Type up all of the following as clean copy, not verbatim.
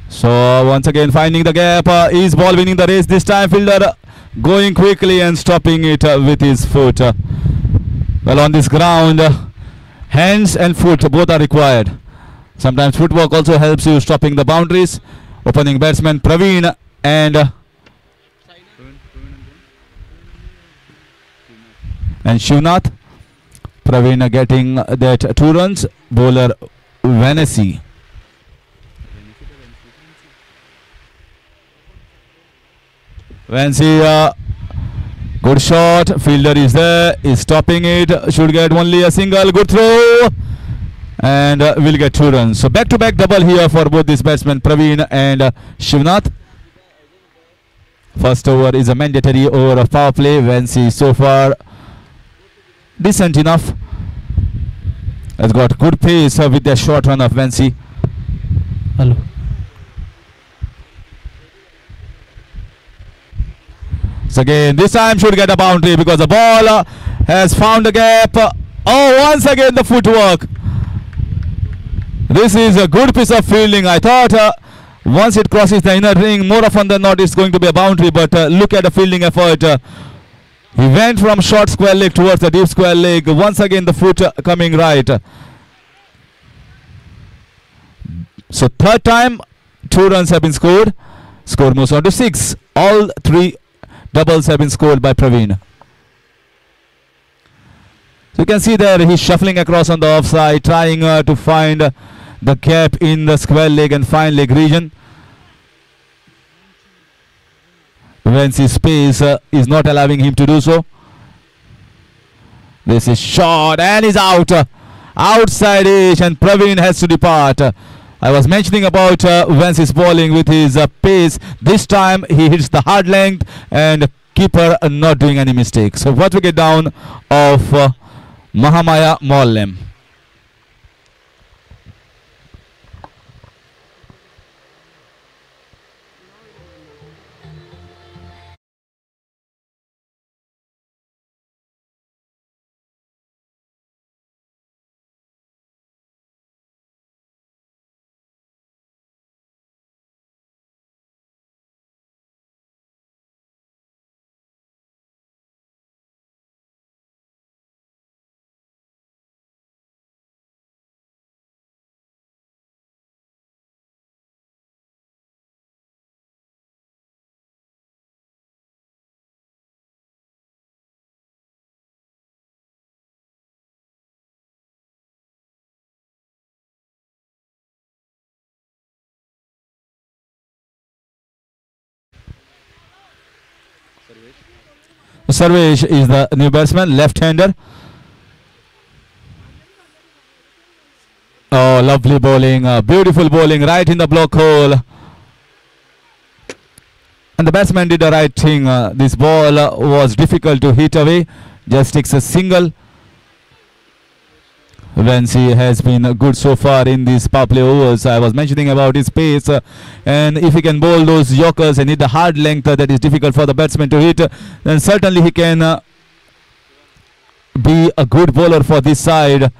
So once again finding the gap, is ball winning the race this time. Fielder going quickly and stopping it with his foot. Well, on this ground, hands and foot both are required. Sometimes footwork also helps you stopping the boundaries. Opening batsman Praveen and Shivnath. Praveen getting that 2 runs. Bowler Vanessa. Vanessa, good shot. Fielder is there, is stopping it. Should get only a single. Good throw. And will get 2 runs. So back-to-back double here for both these batsmen, Praveen and Shivnath. First over is a mandatory over of power play. Vanessa so far decent enough. Has got good pace with the short run of Vanessa. Hello. So again, this time should get a boundary because the ball has found a gap. Oh, once again the footwork. This is a good piece of fielding. I thought once it crosses the inner ring, more often than not it's going to be a boundary, but look at the fielding effort. He went from short square leg towards the deep square leg. Once again the foot coming right. So third time 2 runs have been scored. Score moves on to 6. All 3 doubles have been scored by Praveen. So you can see there he's shuffling across on the offside, trying to find the gap in the square leg and fine leg region. Vance's space is not allowing him to do so. This is shot and he's out. Outside edge and Praveen has to depart. I was mentioning about Vance's bowling with his pace. This time he hits the hard length and keeper not doing any mistakes. So what we get down of Mahamaya MORLEM. Sarvesh is the new batsman, left-hander. Oh, lovely bowling, beautiful bowling right in the block hole. And the batsman did the right thing. This ball was difficult to hit away. Just takes a single. Vanessa has been good so far in these power play overs. I was mentioning about his pace, and if he can bowl those yorkers and hit the hard length that is difficult for the batsman to hit, then certainly he can be a good bowler for this side.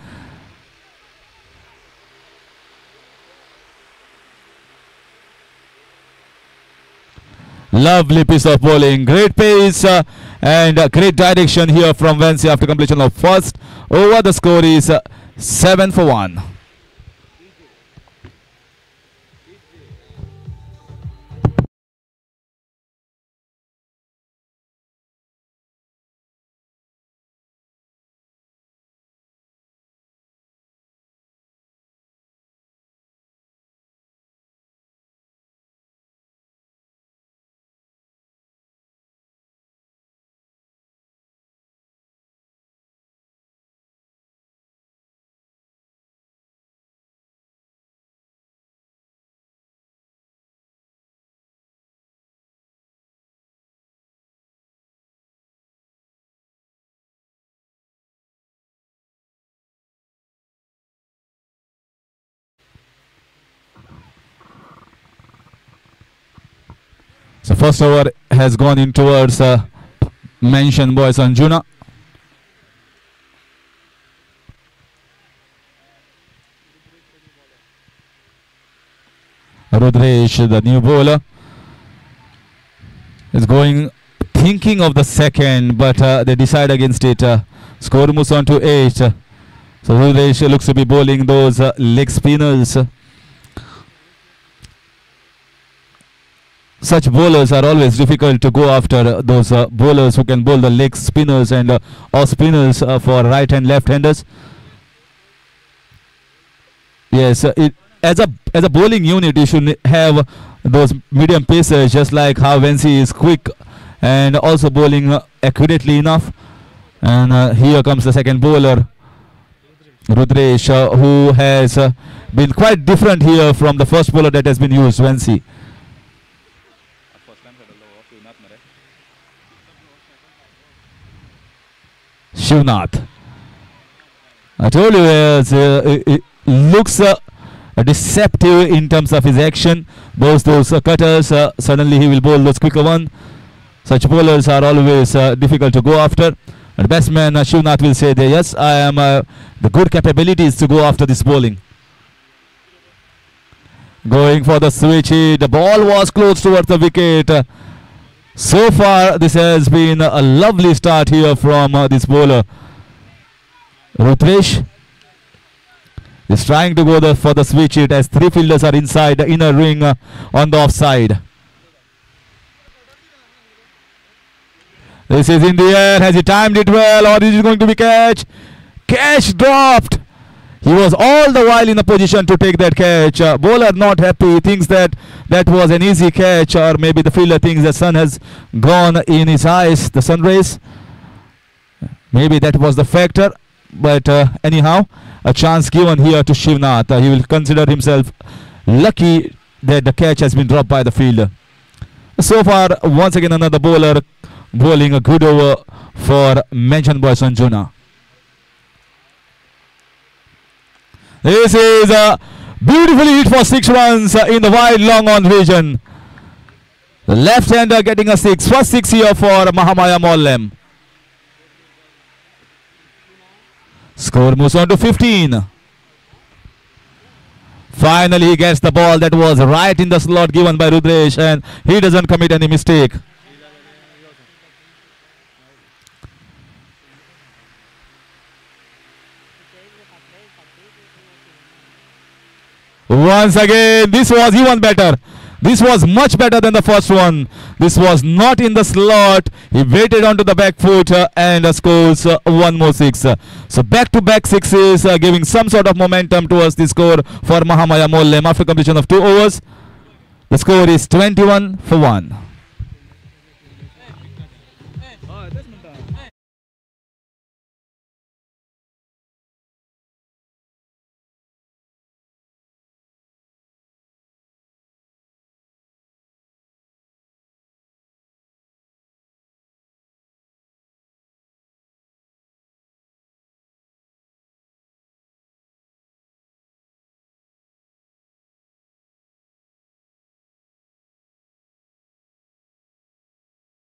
Lovely piece of bowling, great pace and great direction here from Vanessa after completion of first over. The score is 7 for 1. So first over has gone in towards mentioned boys ANJUNA. Rudresh, the new bowler, is going thinking of the second, but they decide against it. Score moves on to 8. So Rudresh looks to be bowling those leg spinners. Such bowlers are always difficult to go after, those bowlers who can bowl the leg spinners and off spinners for right and left handers. Yes, as a bowling unit, you should have those medium pacers, just like how Vensi is quick and also bowling accurately enough. And here comes the second bowler, Rudresh, who has been quite different here from the first bowler that has been used, Vensi. Shivnath. I told you, it looks deceptive in terms of his action. Those cutters, suddenly he will bowl those quicker one. Such bowlers are always difficult to go after. The batsman Shivnath will say that yes, I am the good capabilities to go after this bowling. Going for the switch, the ball was close towards the wicket. So far, this has been a lovely start here from this bowler. Rudresh is trying to go for the switch hit as 3 fielders are inside the inner ring on the offside. This is in the air. Has he timed it well, or is it going to be catch? Catch dropped. He was all the while in a position to take that catch. Bowler not happy. He thinks that was an easy catch, or maybe the fielder thinks the sun has gone in his eyes, the sun rays. Maybe that was the factor. But anyhow, a chance given here to Shivnath. He will consider himself lucky that the catch has been dropped by the fielder. So far, once again, another bowler bowling a good over for mentioned boys ANJUNA. This is a beautifully hit for 6 runs in the wide long on vision. The left-hander getting a 6. First 6 here for Mahamaya MORLEM. Score moves on to 15. Finally, he gets the ball that was right in the slot given by Rudresh, and he doesn't commit any mistake. Once again, this was even better. This was much better than the first one. This was not in the slot. He waited onto the back foot and scores one more 6. So back-to-back 6s, giving some sort of momentum towards the score for Mahamaya MORLEM after completion of 2 overs. The score is 21 for 1.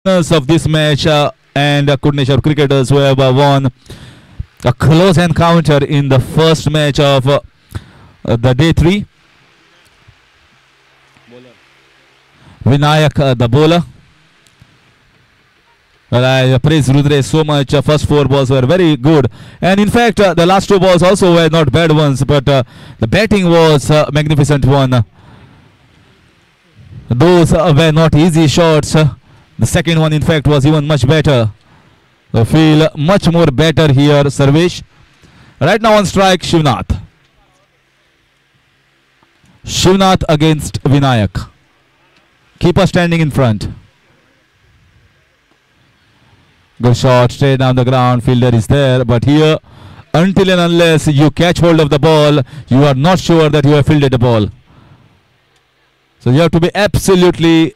Of this match and Kudneshwar cricketers who have won a close encounter in the first match of the day 3. Vinayak, the bowler. Well, I praise Rudresh so much. First 4 balls were very good, and in fact the last 2 balls also were not bad ones, but the batting was a magnificent one. Those were not easy shots. The second one, in fact, was even much better. I feel much more better here, Sarvesh. Right now on strike, Shivnath. Shivnath against Vinayak. Keeper standing in front. Good shot, straight down the ground. Fielder is there, but here, until and unless you catch hold of the ball, you are not sure that you have fielded the ball. So you have to be absolutely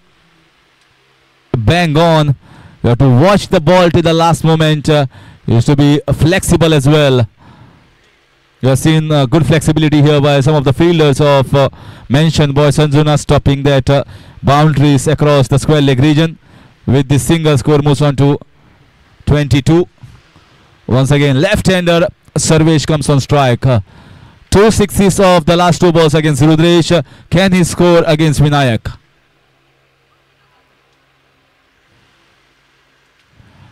bang on. You have to watch the ball to the last moment. You have to be flexible as well. You have seen good flexibility here by some of the fielders of mentioned boys ANJUNA, stopping that boundaries across the square leg region. With this single, score moves on to 22. Once again, left-hander Sarvesh comes on strike. 2 sixes of the last 2 balls against Rudresh. Can he score against Vinayak?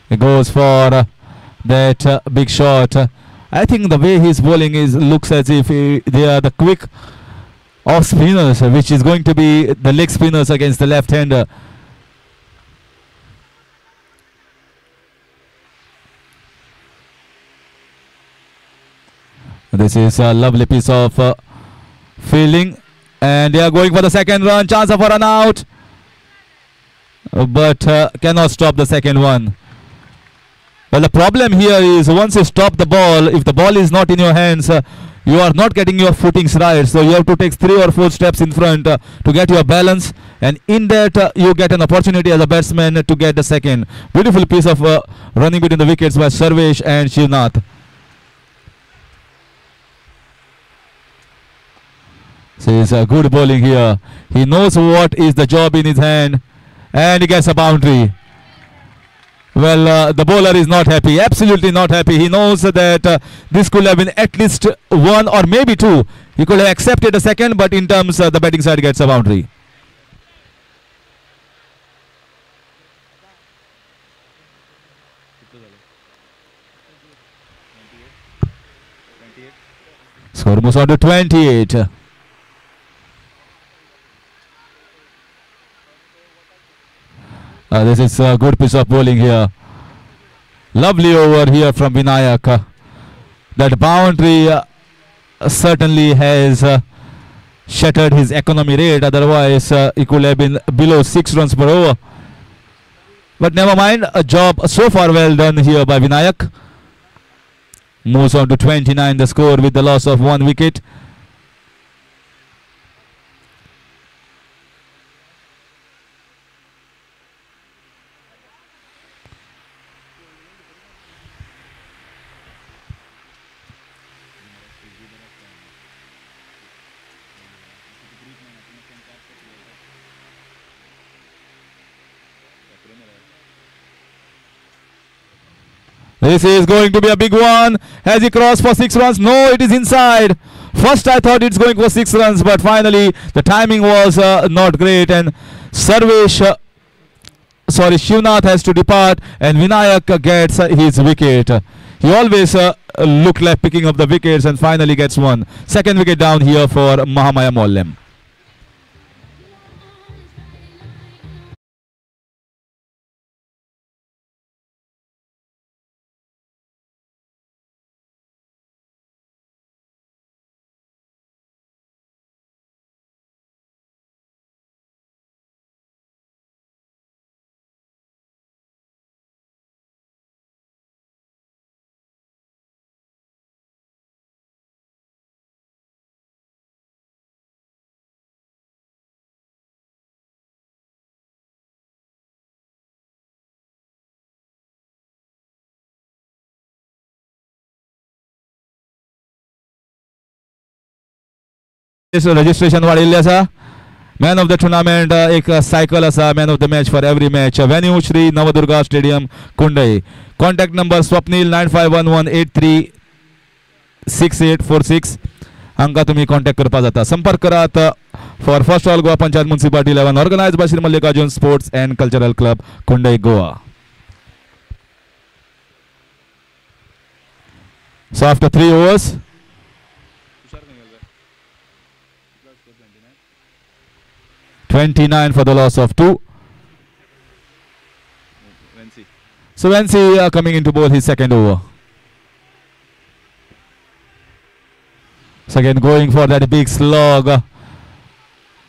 He goes for that big shot. I think the way he's bowling looks as if they are the quick off spinners, which is going to be the leg spinners against the left-hander. This is a lovely piece of fielding, and they are going for the second run. Chance of a run out, but cannot stop the second one. Well, the problem here is once you stop the ball, if the ball is not in your hands, you are not getting your footings right. So you have to take 3 or 4 steps in front to get your balance, and in that you get an opportunity as a batsman to get the second. Beautiful piece of running between the wickets by Sarvesh and Shivnath. So it's a good bowling here. He knows what is the job in his hand, and he gets a boundary. Well, the bowler is not happy, absolutely not happy. He knows that this could have been at least 1 or maybe 2. He could have accepted a second, but in terms the batting side gets a boundary. Score moves on to 28. This is a good piece of bowling here. Lovely over here from Vinayak. That boundary certainly has shattered his economy rate. Otherwise, he could have been below 6 runs per over. But never mind. A job so far well done here by Vinayak. Moves on to 29 the score with the loss of 1 wicket. This is going to be a big one. Has he crossed for 6 runs? No, it is inside. First I thought it's going for 6 runs, but finally the timing was not great, and Shivnath has to depart, and Vinayak gets his wicket. He always looked like picking up the wickets and finally gets one. Second wicket down here for Mahamaya Morlem. Registration वाढिल्ले आसा. Man of the tournament एक cycle आसा. Man of the match for every match. Venue Shri Navadurga Stadium Kundai. Contact number Swapnil 9511836846. हांगा तुम्ही contact करपा जाता. संपर्क करात for first all Goa panchayat municipality 11 organised by Shri Mallikarjun sports and cultural club Kundai Goa. So after 3 overs, 29 for the loss of 2. So Vensi coming into bowl his second over. So again going for that big slog.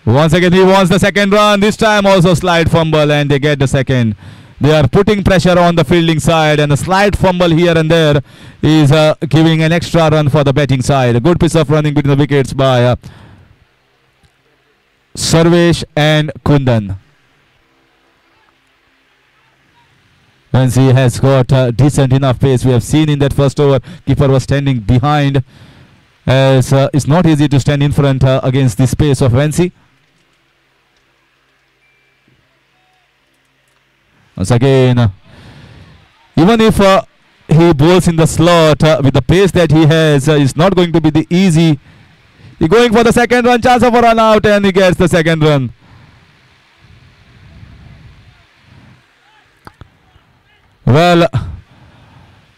Once again he wants the second run. This time also slight fumble and they get the second. They are putting pressure on the fielding side, and a slight fumble here and there is giving an extra run for the batting side. A good piece of running between the wickets by Sarvesh and Kundan. Vensi has got decent enough pace. We have seen in that first over, keeper was standing behind, as it's not easy to stand in front against this pace of Vensi. Once again, even if he bowls in the slot with the pace that he has, it's not going to be the easy. He's going for the second run, chance of a run out, and he gets the second run. Well,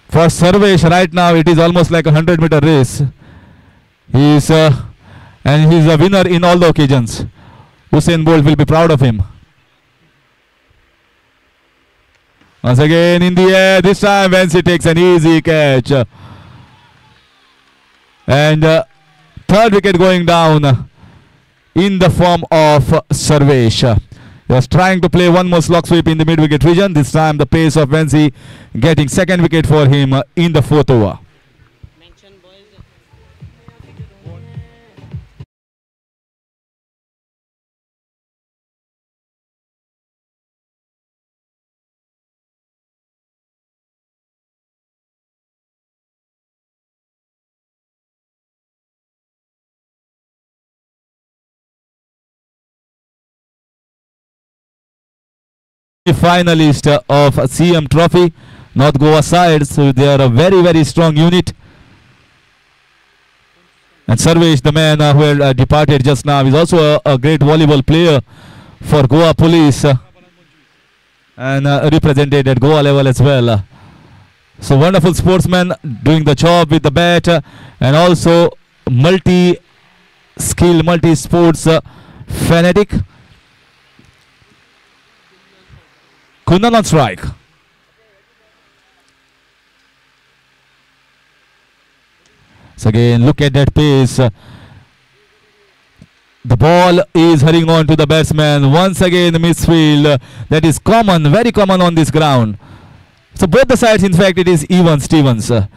for Sarvesh right now, it is almost like a 100-meter race. He's a winner in all the occasions. Usain Bolt will be proud of him. Once again in the air, this time Vensey takes an easy catch. And third wicket going down in the form of Sarvesh. He was trying to play one more slog sweep in the mid-wicket region. This time the pace of Vensey getting second wicket for him in the fourth over. Finalist of CM Trophy, North Goa side, so they are a very strong unit. And Sarvesh, the man who had departed just now, is also a great volleyball player for Goa Police and represented at Goa level as well. So wonderful sportsman, doing the job with the bat, and also multi-skill, multi-sports fanatic. Kundan on strike. So again, look at that pace. The ball is hurrying on to the batsman. Once again, misfield. That is common, very common on this ground. So both the sides, in fact, it is even Stevens. It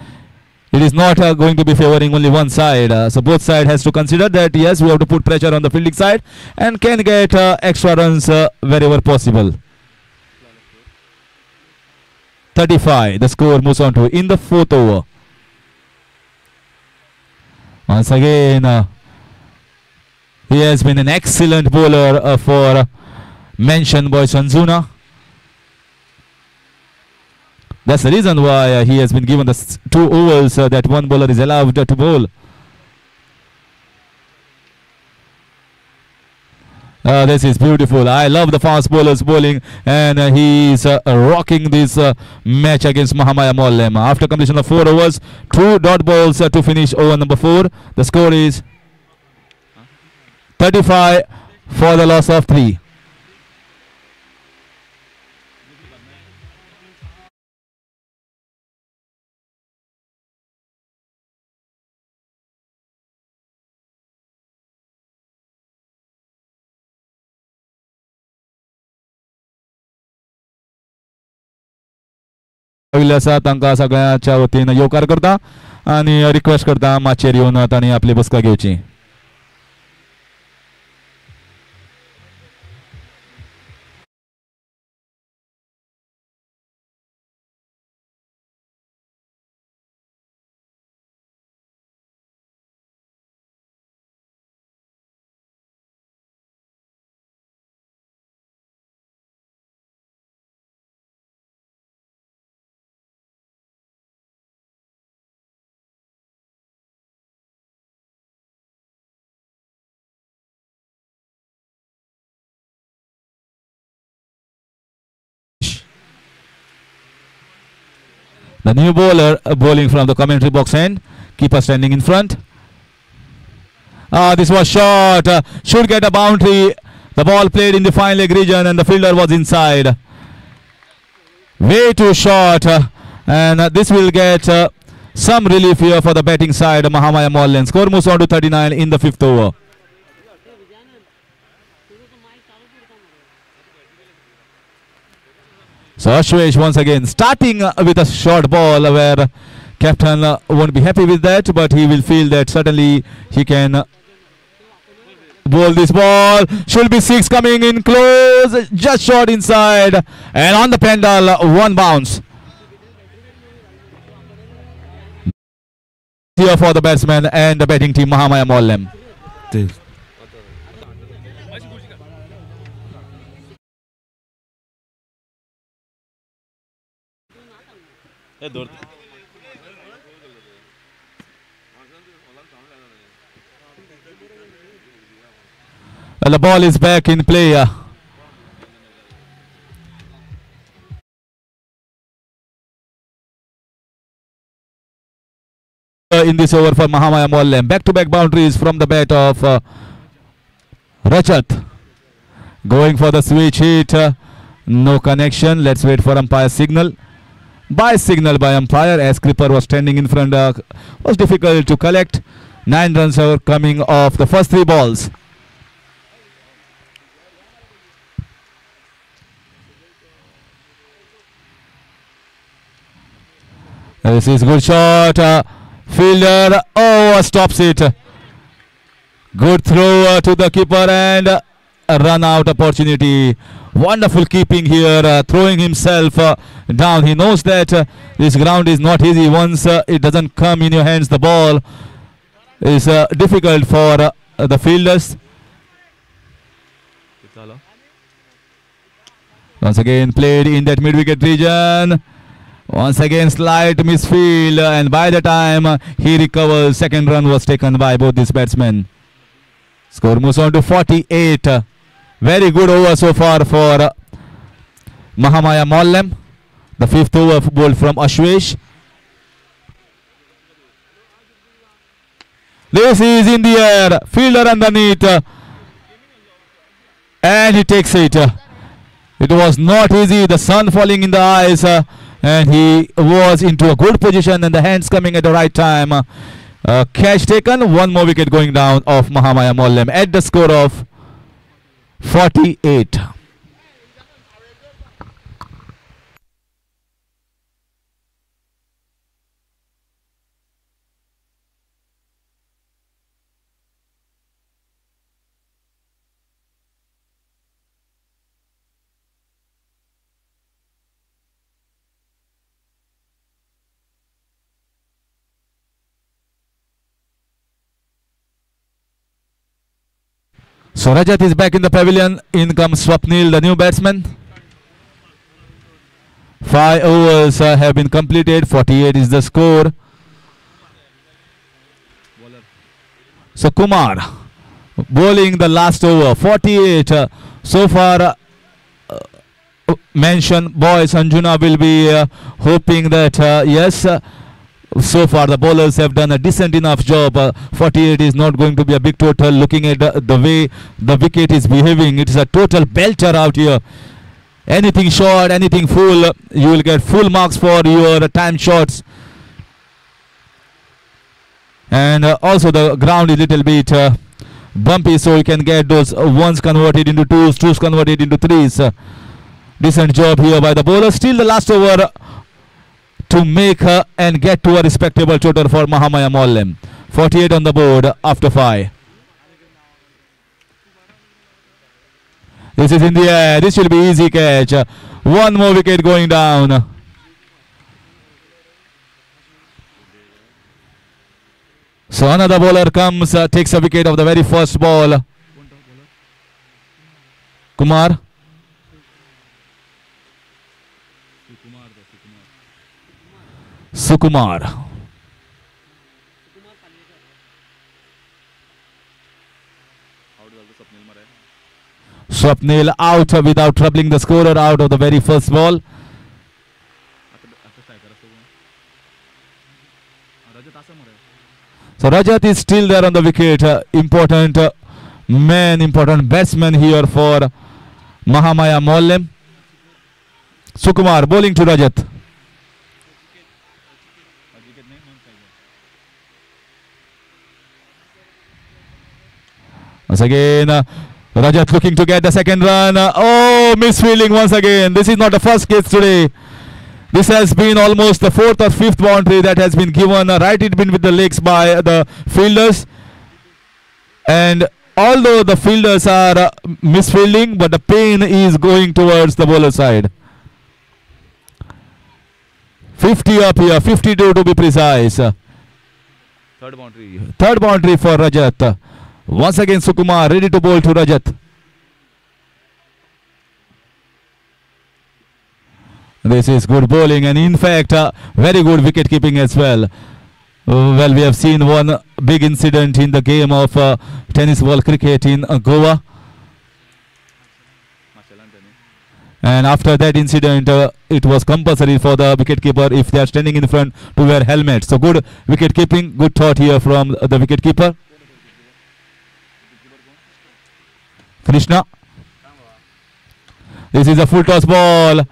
is not going to be favoring only one side. So both sides has to consider that, yes, we have to put pressure on the fielding side and can get extra runs wherever possible. 35, the score moves on to in the fourth over. Once again, he has been an excellent bowler for mentioned boy ANJUNA. That's the reason why he has been given the 2 overs that one bowler is allowed to bowl. This is beautiful. I love the fast bowlers bowling, and he is rocking this match against Mahamaya MORLEM. After completion of 4 overs, 2 dot balls to finish over number 4. The score is 35 for the loss of 3. तांकां सगळ्यांच्या वतीन येवकार करता आणि request करता माचेर येवन तांणी आपली बसका घेवची. The new bowler bowling from the commentary box end. Keeper standing in front. This was short. Should get a boundary. The ball played in the fine leg region and the fielder was inside. Way too short. And this will get some relief here for the batting side. Mahamaya MORLEM. Score moves on to 39 in the 5th over. So Ashwesh once again starting with a short ball where captain won't be happy with that, but he will feel that certainly he can bowl this ball. Should be 6 coming in close, just short inside and on the pendle, 1 bounce. Here for the batsman and the batting team Mahamaya MORLEM. Well, the ball is back in play. In this over for Mahamaya MORLEM. Back-to-back boundaries from the bat of Rajat. Going for the switch hit. No connection. Let's wait for umpire signal. By signal by umpire, as Clipper was standing in front, was difficult to collect. 9 runs are coming off the first 3 balls. This is good shot. Fielder stops it. Good throw to the keeper and a run out opportunity. Wonderful keeping here, throwing himself down. He knows that this ground is not easy. Once it doesn't come in your hands, the ball is difficult for the fielders. Once again played in that mid-wicket region. Once again slight misfield, and by the time he recovers, second run was taken by both these batsmen. Score moves on to 48. Very good over so far for Mahamaya MORLEM. The 5th over bowled from Ashwesh. This is in the air. Fielder underneath. And he takes it. It was not easy. The sun falling in the eyes. And he was into a good position and the hands coming at the right time. Catch taken. 1 more wicket going down of Mahamaya MORLEM at the score of 48. So Rajat is back in the pavilion. In comes Swapnil, the new batsman. 5 overs have been completed. 48 is the score. So Kumar bowling the last over. 48. So far, mention boys, Anjuna will be hoping that yes. So far the bowlers have done a decent enough job. 48 is not going to be a big total. Looking at the way the wicket is behaving, it is a total belter out here. Anything short, anything full, you will get full marks for your time shots. And also the ground is a little bit bumpy, so you can get those ones converted into twos, twos converted into threes. Decent job here by the bowler. Still the last over to make and get to a respectable total for Mahamaya MORLEM. 48 on the board after 5. This is in the air. This will be easy catch. 1 more wicket going down. So another bowler comes, takes a wicket of the very first ball. Kumar. Sukumar. Swapnil out without troubling the scorer out of the very first ball. So Rajat is still there on the wicket. Important man, important batsman here for Mahamaya MORLEM. Sukumar bowling to Rajat. Once again, Rajat looking to get the second run. Oh, misfielding once again. This is not the first case today. This has been almost the 4th or 5th boundary that has been given. Right, it's been with the legs by the fielders. And although the fielders are misfielding, but the pain is going towards the bowler side. 50 up here, 52 to be precise. Third boundary. Third boundary for Rajat. Once again Sukumar ready to bowl to Rajat. This is good bowling and in fact very good wicket keeping as well. Well, we have seen one big incident in the game of tennis ball cricket in Goa. And after that incident, it was compulsory for the wicketkeeper, if they are standing in front, to wear helmets. So good wicket keeping, good thought here from the wicketkeeper. Krishna. This is a full toss ball.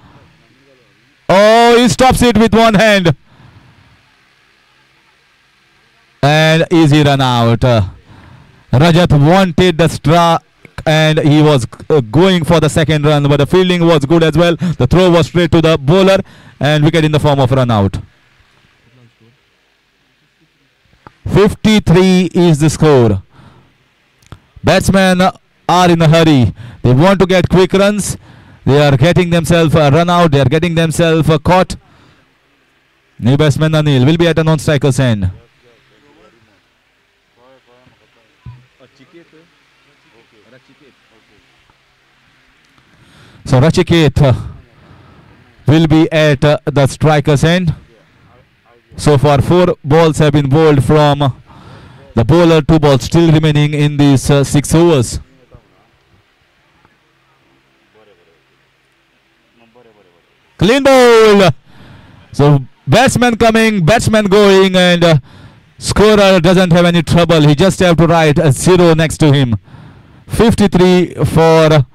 Oh, he stops it with one hand. And easy run out. Rajat wanted the strike and he was going for the second run, but the fielding was good as well. The throw was straight to the bowler and wicket in the form of run out. 53 is the score. Batsmen are in a hurry. They want to get quick runs. They are getting themselves run out. They are getting themselves caught. New batsman Anil will be at a non-striker's end. So Rachiket will be at the striker's end. So far 4 balls have been bowled from the bowler, 2 balls still remaining in these 6 overs. Clean bowl. So batsman coming, batsman going, and scorer doesn't have any trouble. He just have to write a 0 next to him. 53 for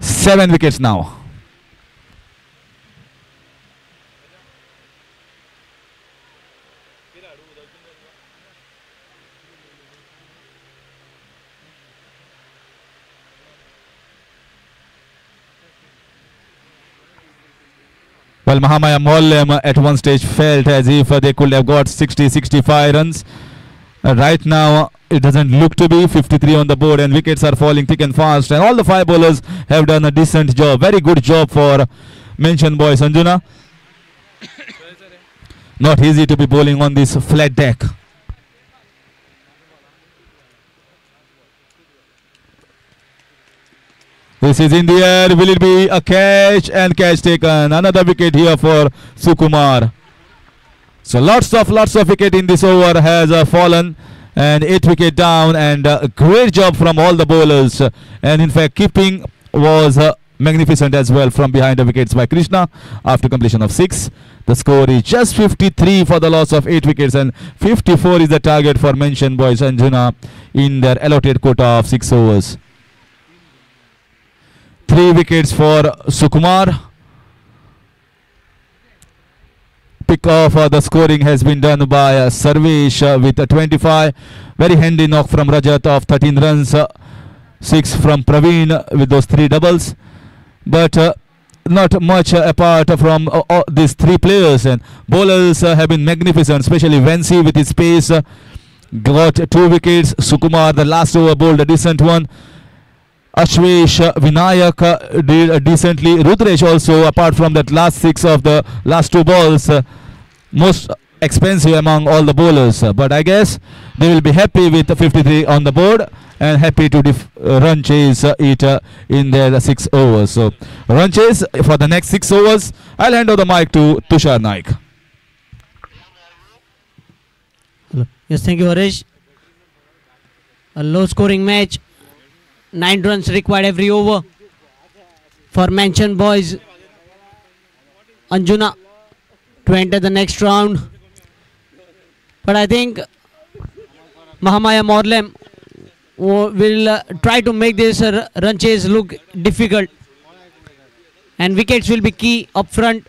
7 wickets now. Well, Mahamaya MORLEM at one stage felt as if they could have got 60-65 runs. Right now, it doesn't look to be. 53 on the board and wickets are falling thick and fast. And all the 5 bowlers have done a decent job. Very good job for mentioned boys Anjuna. Not easy to be bowling on this flat deck. This is in the air. Will it be a catch? And catch taken. Another wicket here for Sukumar. So lots of wicket in this over has fallen. And 8 wicket down. And great job from all the bowlers. And in fact, keeping was magnificent as well from behind the wickets by Krishna after completion of 6. The score is just 53 for the loss of 8 wickets. And 54 is the target for mentioned boys Anjuna in their allotted quota of 6 overs. 3 wickets for Sukumar. Pick off the scoring has been done by Sarvesh with 25. Very handy knock from Rajat of 13 runs. 6 from Praveen with those 3 doubles. But not much apart from these 3 players. And bowlers have been magnificent, especially Vensi with his pace. Got 2 wickets. Sukumar, the last over, bowled a decent one. Ashwesh Vinayak did decently. Rudresh also, apart from that last 6 of the last 2 balls, most expensive among all the bowlers. But I guess they will be happy with 53 on the board and happy to run chase it in their 6 overs. So run chase for the next 6 overs. I'll hand over the mic to Tushar Naik. Hello. Yes, thank you, Harish. A low scoring match. 9 runs required every over for mentioned boys Anjuna to enter the next round. But I think Mahamaya MORLEM will try to make this run chase look difficult. And wickets will be key up front.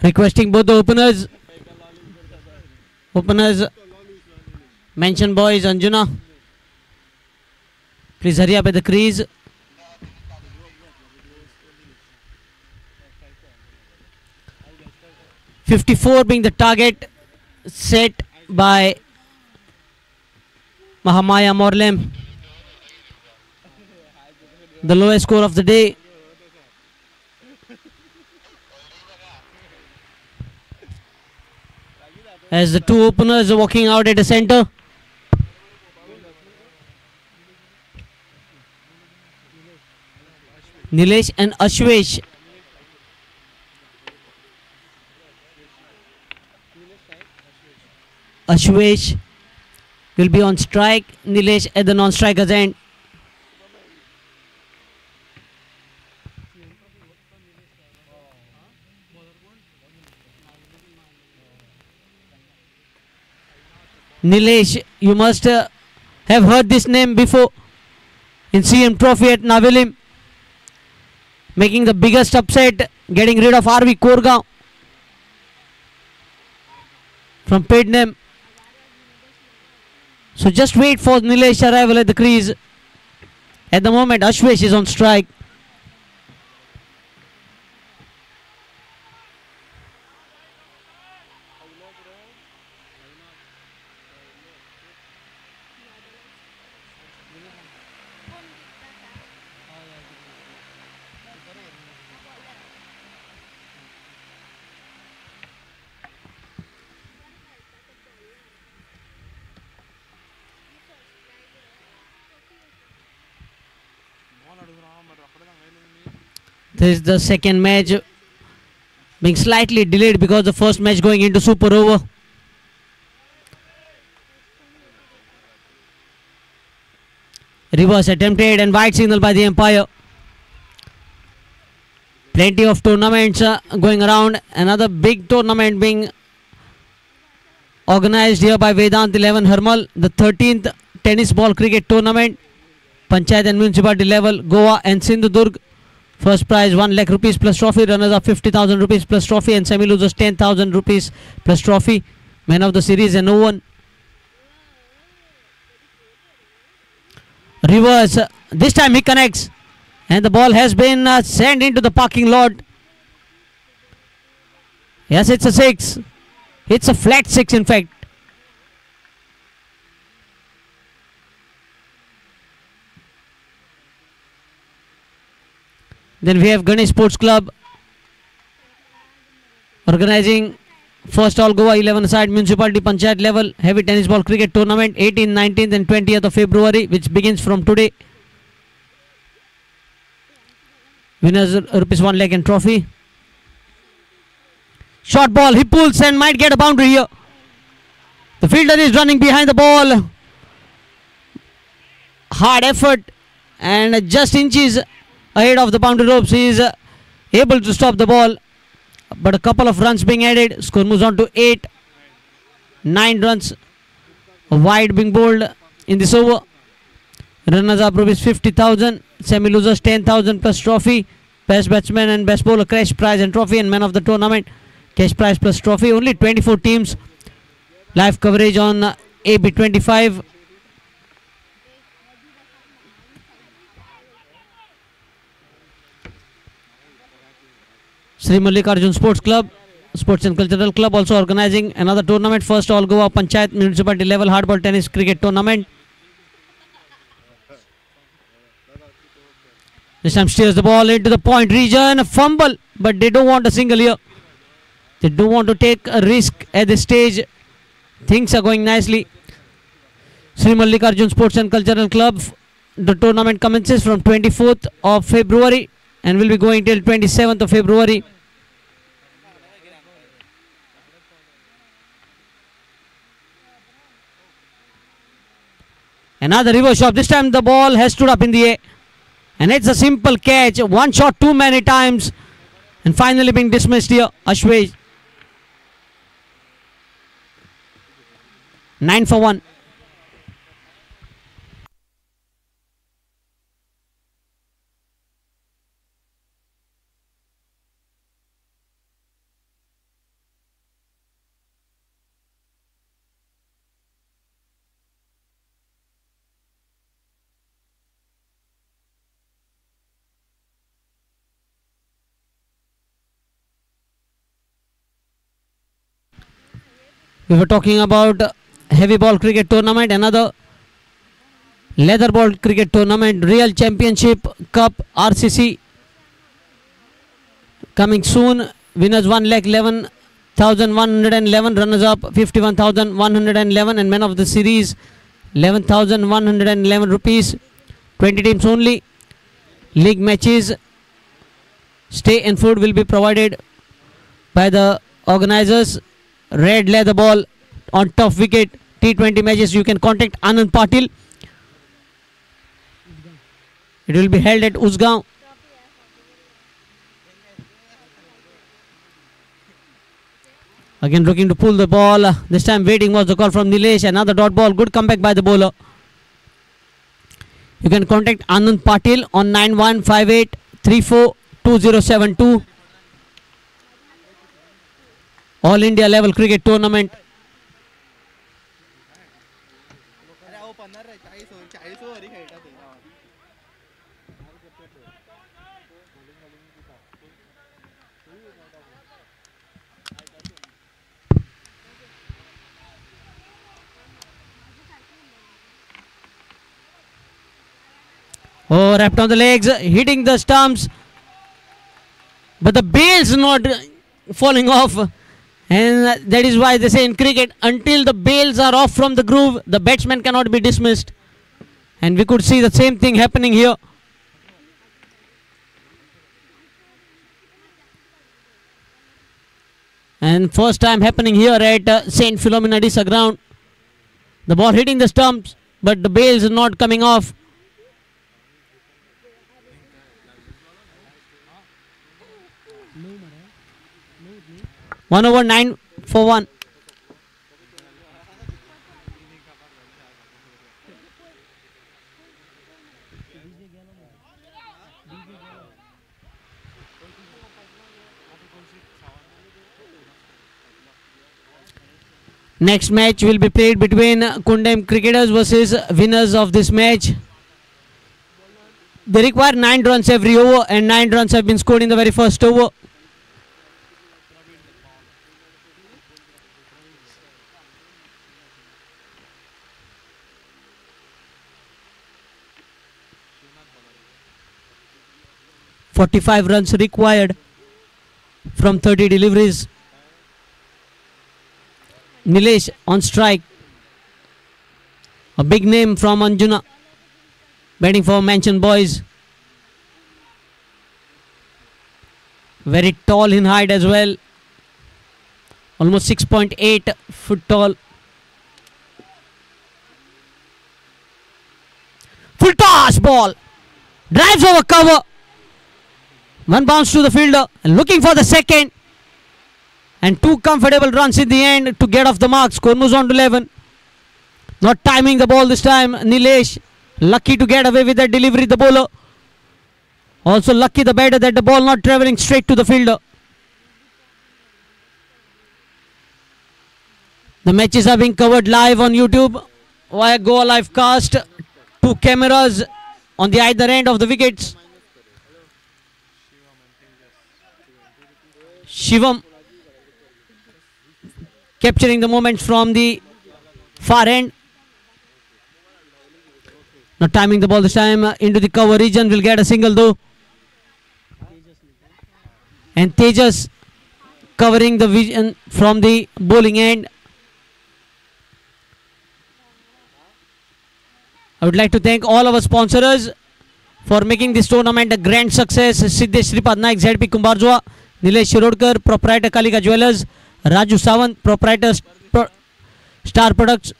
Requesting both the openers, mention boys, Anjuna, please hurry up at the crease. .54 being the target set by Mahamaya Morlem. The lowest score of the day. As the two openers are walking out at the center. Nilesh and Ashwesh. Ashwesh will be on strike. Nilesh at the non-striker's end. Nilesh, you must have heard this name before in CM Trophy at Navelim, making the biggest upset, getting rid of RV Korgaon from Pednem. So just wait for Nilesh arrival at the crease. At the moment, Ashwesh is on strike. This is the second match being slightly delayed because the first match going into super over. Reverse attempted and white signal by the umpire. Plenty of tournaments going around. Another big tournament being organized here by Vedant 11 Hermal. The 13th tennis ball cricket tournament. Panchayat and municipality level. Goa and Sindhudurg. First prize 1 lakh rupees plus trophy. Runners up 50,000 rupees plus trophy. And semi-losers 10,000 rupees plus trophy. Man of the series and no one. Reverse. This time he connects. And the ball has been sent into the parking lot. Yes, it's a 6. It's a flat 6 in fact. Then we have Ganesh Sports Club organizing first all Goa 11 side municipality panchayat level heavy tennis ball cricket tournament 18th, 19th and 20th of February, which begins from today. Winners rupees 1 lakh and trophy. Short ball, he pulls and might get a boundary here. The fielder is running behind the ball. Hard effort and just inches ahead of the boundary ropes. He is able to stop the ball, but a couple of runs being added. Score moves on to 8. 9 runs. A wide being bowled in this over. Runners up rupees 50,000. Semi-losers 10,000 plus trophy. Best batsman and best bowler cash prize and trophy, and man of the tournament cash prize plus trophy. Only 24 teams. Live coverage on AB25. Sri Mallikarjun Sports Club, Sports and Cultural Club also organizing another tournament. First all Goa Panchayat municipality level hardball tennis cricket tournament. This time steers the ball into the point region. A fumble, but they don't want a single here. They don't want to take a risk at this stage. Things are going nicely. Sri Mallikarjun Sports and Cultural Club. The tournament commences from 24th of February and will be going till 27th of February. Another reverse shot. This time the ball has stood up in the air. And it's a simple catch. One shot too many times. And finally being dismissed here. Ashwesh. 9 for 1. We were talking about heavy ball cricket tournament, another leather ball cricket tournament, Real Championship Cup RCC coming soon. Winners 1,11,111, runners up 51,111, and man of the series 11,111 rupees. 20 teams only. League matches, stay and food will be provided by the organizers. Red leather ball on top wicket. T20 matches, you can contact Anand Patil. It will be held at Usgaon. Again looking to pull the ball. This time waiting was the call from Nilesh. Another dot ball. Good comeback by the bowler. You can contact Anand Patil on 9158342072. All India level cricket tournament. Oh, wrapped on the legs, hitting the stumps, but the bail's not falling off, and that is why they say in cricket, until the bails are off from the groove, the batsman cannot be dismissed. And we could see the same thing happening here. And first time happening here at Saint Philomena Disa ground. The ball hitting the stumps, but the bails are not coming off. 1/9 for 1. Next match will be played between Kundem cricketers versus winners of this match. They require 9 runs every over, and 9 runs have been scored in the very first over. .45 runs required from 30 deliveries. Nilesh on strike. A big name from Anjuna. Batting for Mansion Boys. Very tall in height as well. Almost 6.8 foot tall. Full toss ball. Drives over cover. One bounce to the fielder. And looking for the second. And 2 comfortable runs in the end to get off the mark. Score moves on to 11. Not timing the ball this time. Nilesh lucky to get away with that delivery, the bowler. Also lucky the batter that the ball not travelling straight to the fielder. The matches are being covered live on YouTube via Goa Live Cast. 2 cameras on the either end of the wickets. Shivam capturing the moments from the far end. Not timing the ball this time into the cover region. Will get a single though. And Tejas covering the vision from the bowling end. I would like to thank all our sponsors for making this tournament a grand success. Siddesh Sripad Naik, ZP Kumbarjwa, Nilesh Shirodkar, proprietor Kalika Jewelers, Raju Sawant, proprietor Star Products,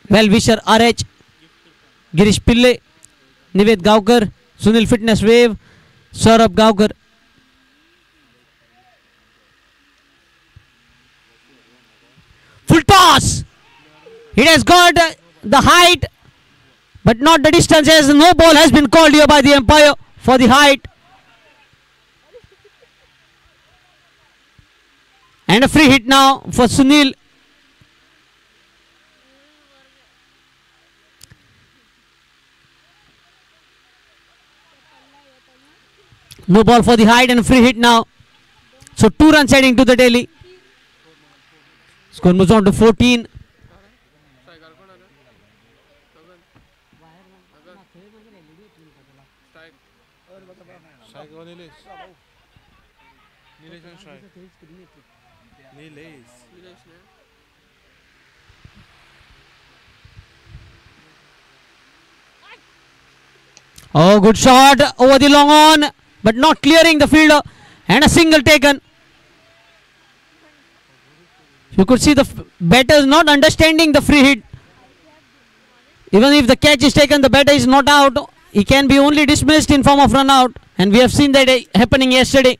well-wisher RH, Girish Pille, Nived Gaukar, Sunil Fitness Wave, Saurabh Gaukar. Full toss! It has got the height, but not the distance, as no ball has been called here by the umpire for the height. And a free hit now for Sunil. No ball for the height and a free hit now. So 2 runs heading to the Delhi. Score moves on to 14. Oh, good shot over the long on, but not clearing the fielder, and a single taken. You could see the batter not understanding the free hit. Even if the catch is taken, the batter is not out. He can be only dismissed in form of run out, and we have seen that happening yesterday.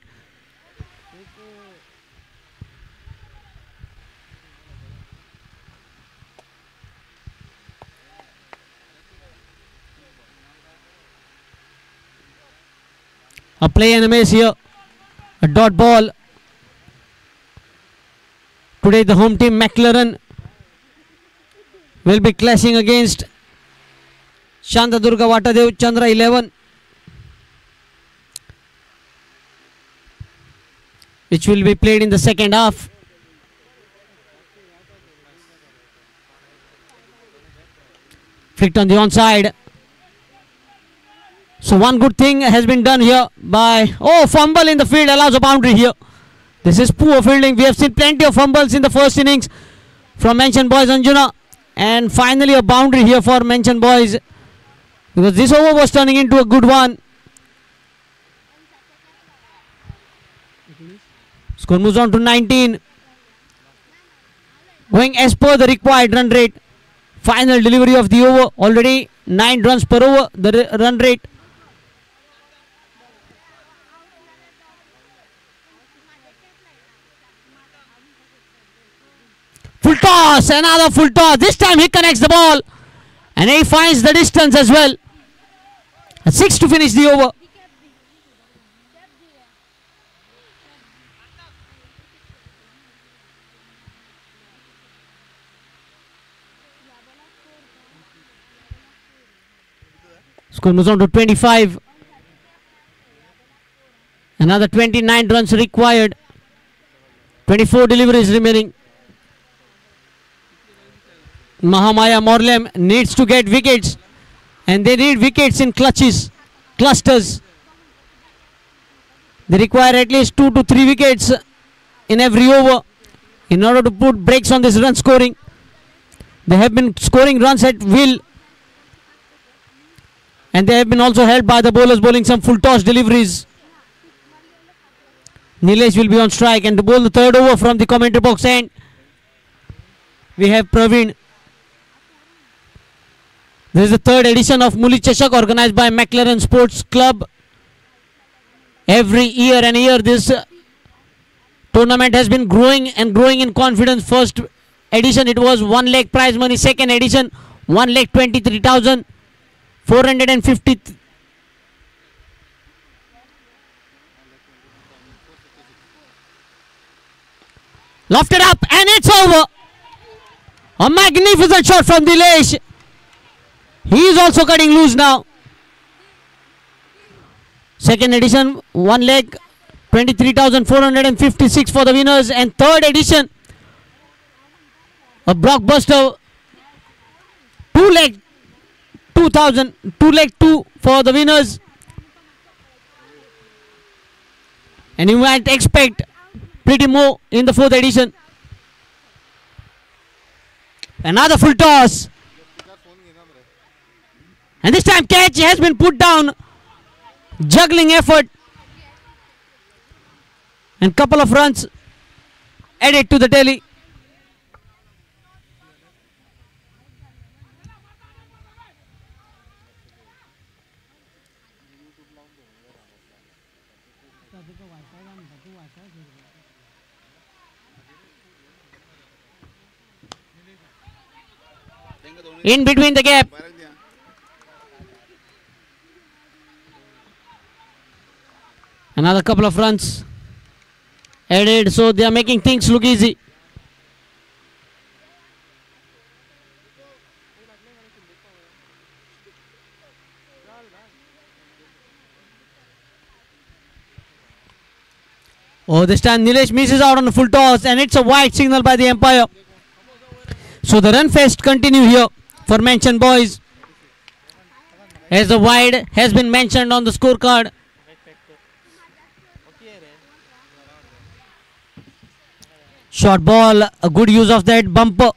A play and a miss here. A dot ball. Today the home team McLaren will be clashing against Shantadurga Vatadev Chandra 11, which will be played in the second half. Flicked on the onside. So one good thing has been done here by, fumble in the field allows a boundary here. This is poor fielding. We have seen plenty of fumbles in the first innings from mentioned boys Anjuna, and finally a boundary here for mentioned boys, because this over was turning into a good one. Score moves on to 19. Going as per the required run rate. Final delivery of the over. Already 9 runs per over the run rate. Full toss, another full toss. This time he connects the ball and he finds the distance as well. 6 to finish the over. Score moves on to 25. Another 29 runs required. 24 deliveries remaining. Mahamaya Morlem needs to get wickets, and they need wickets in clusters. They require at least 2 to 3 wickets in every over in order to put brakes on this run scoring. They have been scoring runs at will, and they have been also helped by the bowlers bowling some full toss deliveries. Nilesh will be on strike, and to bowl the third over from the commentary box end, we have Praveen. This is the third edition of MULI CHASHAK organized by McLaren Sports Club. Every year and year this tournament has been growing and growing in confidence. First edition it was 1 lakh prize money. Second edition 1,23,450. Lofted up and it's over. A magnificent shot from Nilesh. He is also cutting loose now. Second edition 1,23,456 for the winners, and third edition a blockbuster 2,02,000 for the winners, and you might expect pretty more in the fourth edition. Another full toss, and this time catch has been put down. Juggling effort, and couple of runs added to the tally. In between the gap. Another couple of runs added, so they are making things look easy. Oh, this time Nilesh misses out on the full toss, and it's a wide signal by the umpire. So the run fest continue here for mentioned boys, as the wide has been mentioned on the scorecard. Short ball, a good use of that bumper,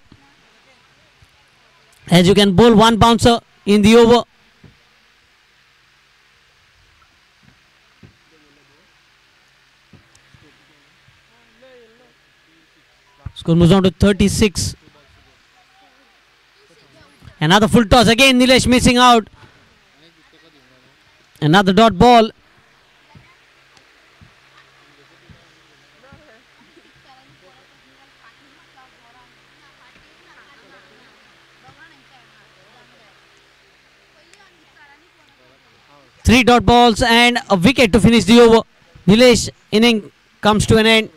as you can bowl one bouncer in the over. Score moves on to 36. Another full toss again. Nilesh missing out. Another dot ball. Three dot balls and a wicket to finish the over. Nilesh inning comes to an end.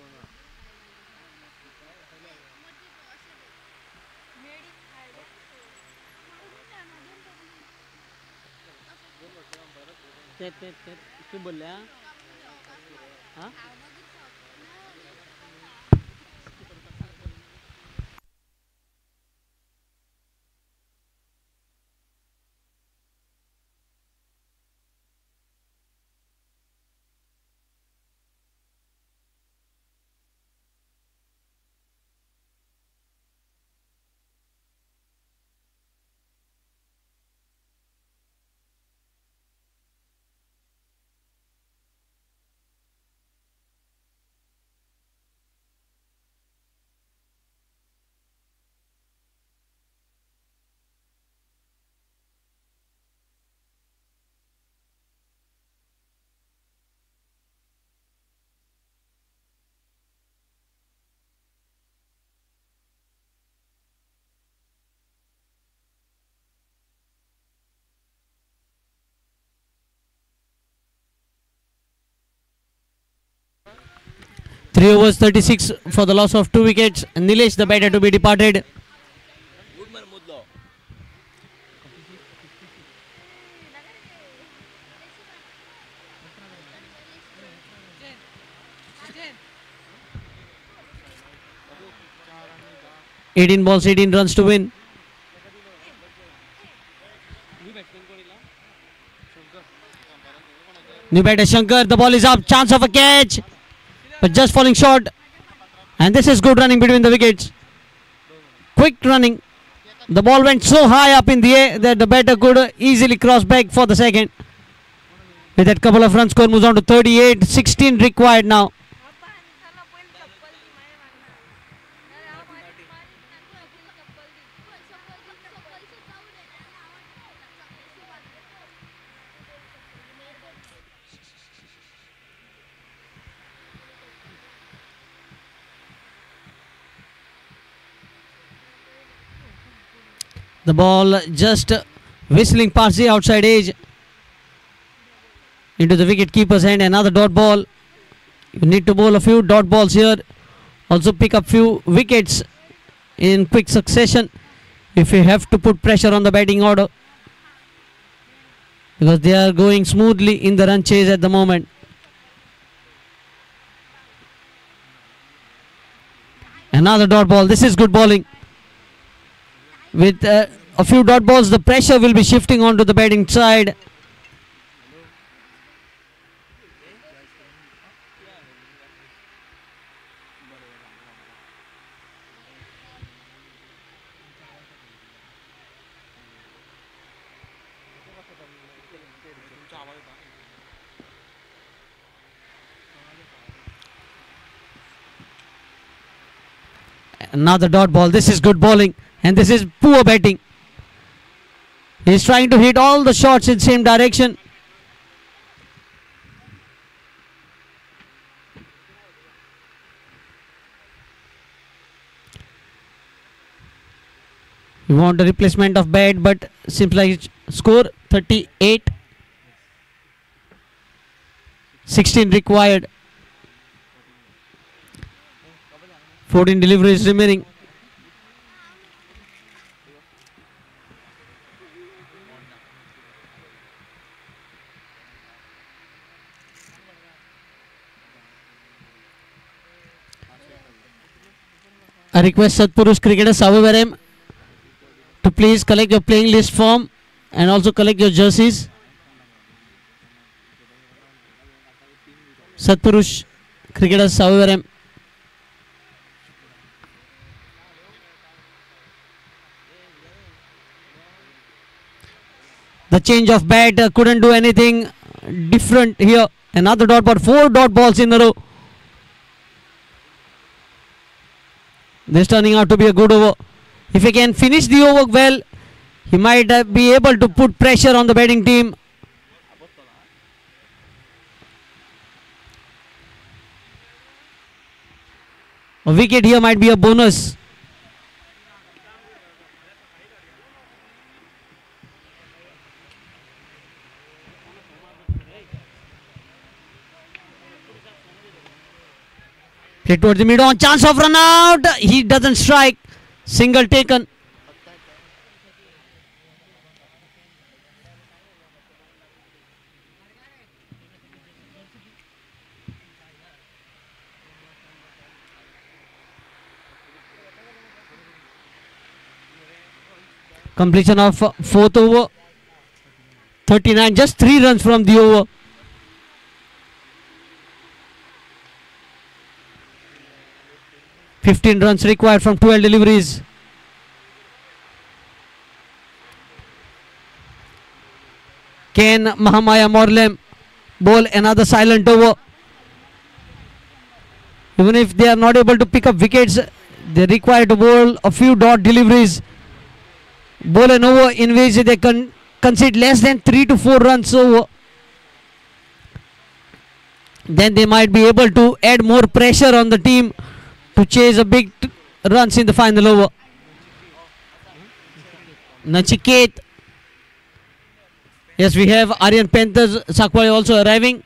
Three overs, 36 for the loss of 2 wickets. Nilesh, the batter to be departed. "18 balls, 18 runs to win." New batter Shankar, the ball is up, chance of a catch, but just falling short. And this is good running between the wickets. Quick running. The ball went so high up in the air that the batter could easily cross back for the second. With that couple of runs, score moves on to 38. 16 required now. The ball just whistling past the outside edge into the wicket keeper's hand. Another dot ball. You need to bowl a few dot balls here. Also pick up few wickets in quick succession if you have to put pressure on the batting order, because they are going smoothly in the run chase at the moment. Another dot ball. This is good bowling. With a few dot balls, the pressure will be shifting onto the batting side. Another dot ball. This is good bowling. And this is poor batting. He is trying to hit all the shots in same direction. We want a replacement of bat, but seems like score 38. 16 required. 14 deliveries remaining. I request Satpurush cricketers, however, please collect your playing list form and also collect your jerseys. Satpurush cricketers, however, the change of bat couldn't do anything different here. Another dot ball, 4 dot balls in a row. This turning out to be a good over. If he can finish the over well, he might be able to put pressure on the batting team. A wicket here might be a bonus. Play towards the mid-on, chance of run out. He doesn't strike. Single taken. Completion of 4th over. 39, just 3 runs from the over. (15 runs required from 12 deliveries. Can Mahamaya Morlem bowl another silent over? Even if they are not able to pick up wickets, they require to bowl a few dot deliveries. Bowl an over in which they can concede less than 3 to 4 runs over. Then they might be able to add more pressure on the team to chase a big runs in the final over. Nachiket. Yes, we have Aryan Panthers Sakwai also arriving.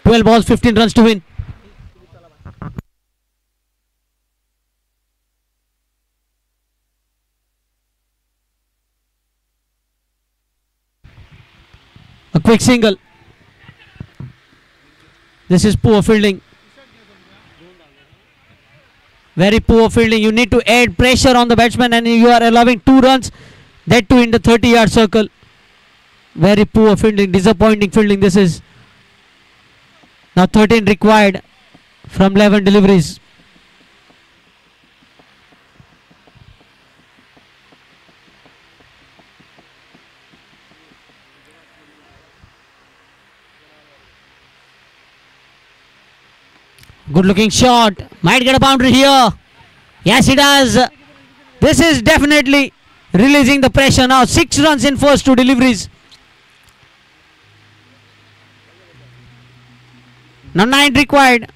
Twelve balls, 15 runs to win. A quick single. This is poor fielding. Very poor fielding. You need to add pressure on the batsman and you are allowing 2 runs. That too in the 30-yard circle. Very poor fielding. Disappointing fielding this is. Now 13 required from 11 deliveries. Good looking shot. Might get a boundary here. Yes, he does. This is definitely releasing the pressure now. 6 runs in first 2 deliveries. Now 9 required.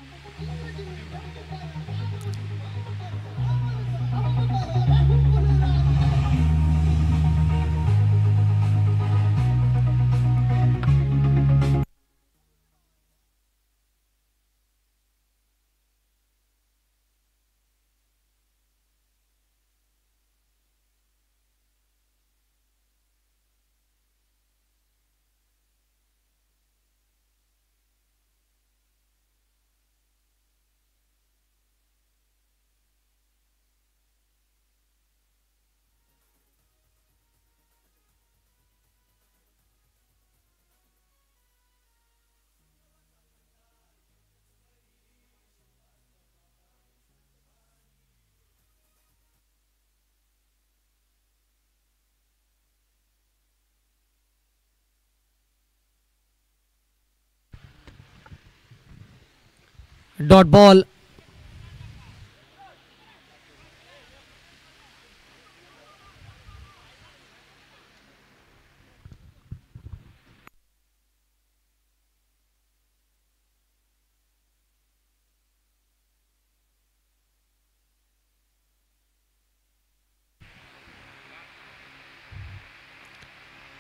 Dot ball.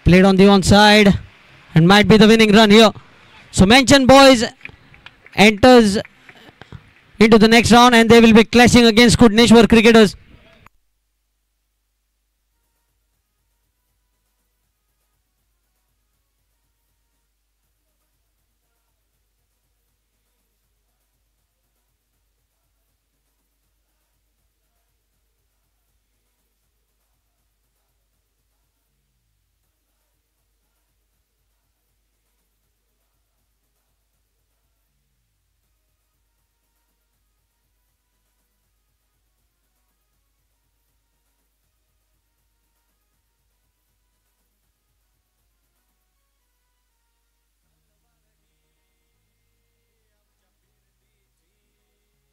Played on the onside and might be the winning run here. So Mention Boys enters into the next round, and they will be clashing against Kudneshwar cricketers.